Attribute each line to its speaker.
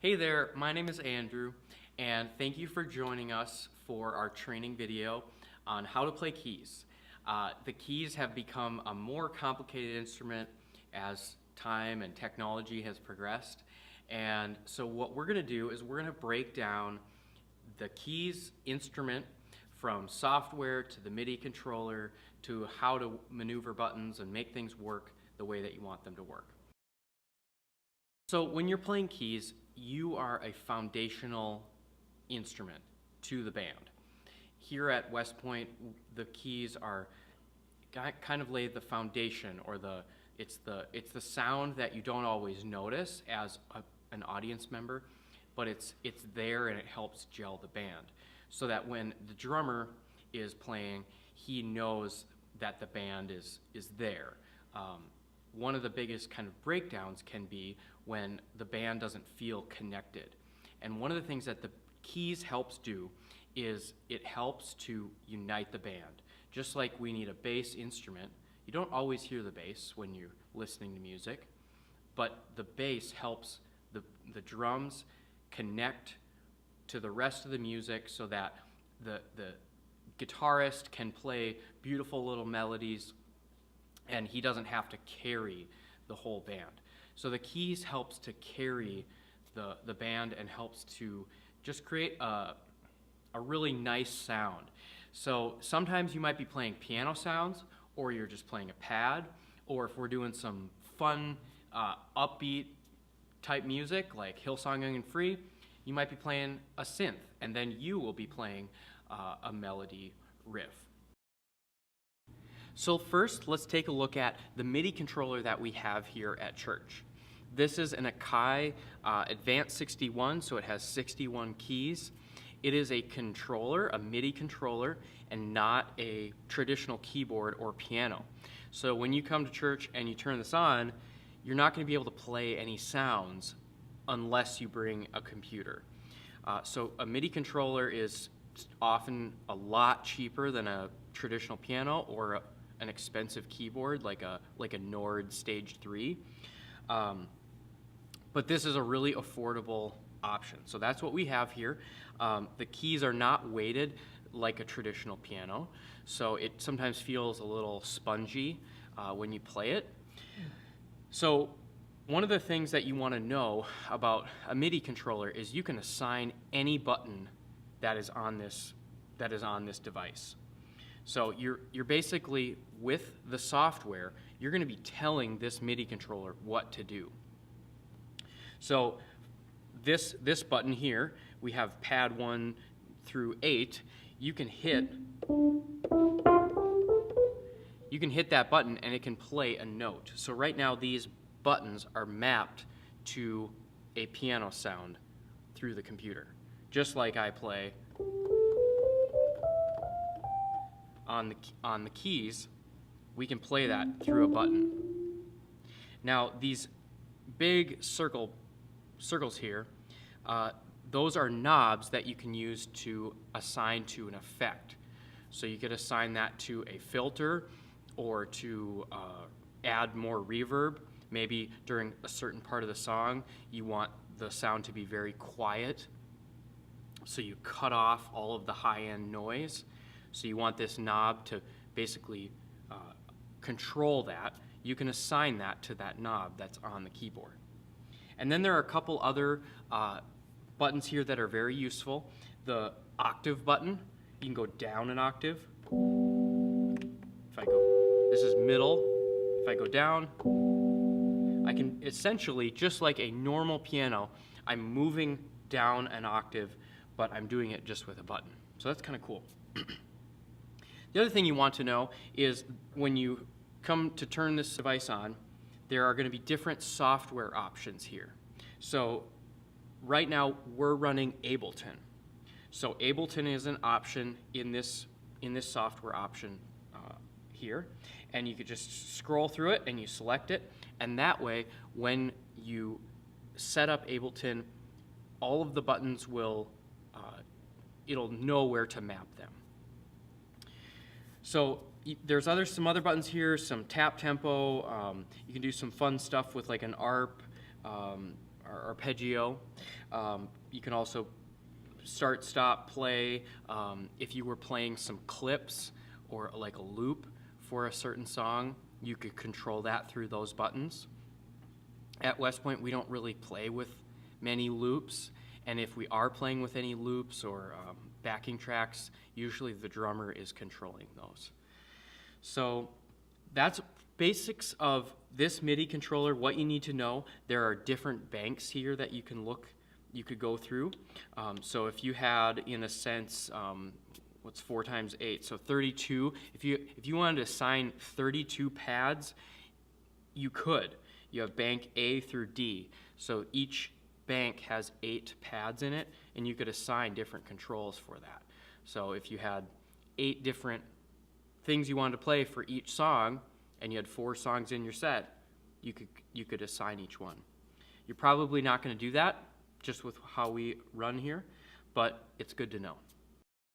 Speaker 1: Hey there, my name is Andrew, and thank you for joining us for our training video on how to play keys. The keys have become a more complicated instrument as time and technology has progressed, and so what we're going to do is we're going to break down the keys instrument from software to the Midi controller to how to maneuver buttons and make things work the way that you want them to work. So when you're playing keys, you are a foundational instrument to the band. Here at West Point, the keys are kind of lay the foundation, or it's the sound that you don't always notice as an audience member, but it's there and it helps gel the band, so that when the drummer is playing, he knows that the band is there. One of the biggest kind of breakdowns can be when the band doesn't feel connected. And one of the things that the keys helps do is it helps to unite the band. Just like we need a bass instrument, you don't always hear the bass when you're listening to music, but the bass helps the drums connect to the rest of the music so that the guitarist can play beautiful little melodies and he doesn't have to carry the whole band. So the keys helps to carry the band and helps to just create a really nice sound. So sometimes you might be playing piano sounds, or you're just playing a pad, or if we're doing some fun, upbeat type music like Hillsong Young and Free, you might be playing a synth, and then you will be playing a melody riff. So first, let's take a look at the Midi controller that we have here at church. This is an Akai Advanced 61, so it has 61 keys. It is a controller, a Midi controller, and not a traditional keyboard or piano. So when you come to church and you turn this on, you're not going to be able to play any sounds unless you bring a computer. So a Midi controller is often a lot cheaper than a traditional piano or an expensive keyboard like a Nord Stage 3. But this is a really affordable option. So that's what we have here. The keys are not weighted like a traditional piano, so it sometimes feels a little spongy when you play it. So one of the things that you want to know about a Midi controller is you can assign any button that is on this device. So you're basically, with the software, you're going to be telling this Midi controller what to do. So this button here, we have pad 1 through 8. You can hit that button and it can play a note. So right now these buttons are mapped to a piano sound through the computer. Just like I play on the keys, we can play that through a button. Now these big circles here, those are knobs that you can use to assign to an effect. So you could assign that to a filter or to add more reverb. Maybe during a certain part of the song you want the sound to be very quiet, so you cut off all of the high-end noise. So you want this knob to basically control that. You can assign that to that knob that's on the keyboard. And then there are a couple other buttons here that are very useful. The octave button, you can go down an octave. This is middle. If I go down, I can essentially, just like a normal piano, I'm moving down an octave, but I'm doing it just with a button. So that's kind of cool. The other thing you want to know is when you come to turn this device on, there are going to be different software options here. So right now we're running Ableton. So Ableton is an option in this software option here, and you could just scroll through it and you select it, and that way when you set up Ableton, all of the buttons will it'll know where to map them. So there's some other buttons here, some tap tempo. You can do some fun stuff with like an ARP, arpeggio. You can also start, stop, play. If you were playing some clips or like a loop for a certain song, you could control that through those buttons. At West Point, we don't really play with many loops, and if we are playing with any loops or backing tracks, usually the drummer is controlling those. So that's basics of this MIDI controller. What you need to know, there are different banks here that you could go through. So if you had, in a sense, what's 4 times 8? So 32. If you wanted to assign 32 pads, you could. You have bank A through D. So each bank has 8 pads in it, and you could assign different controls for that. So if you had 8 different things you wanted to play for each song, and you had 4 songs in your set, you could assign each one. You're probably not going to do that just with how we run here, but it's good to know.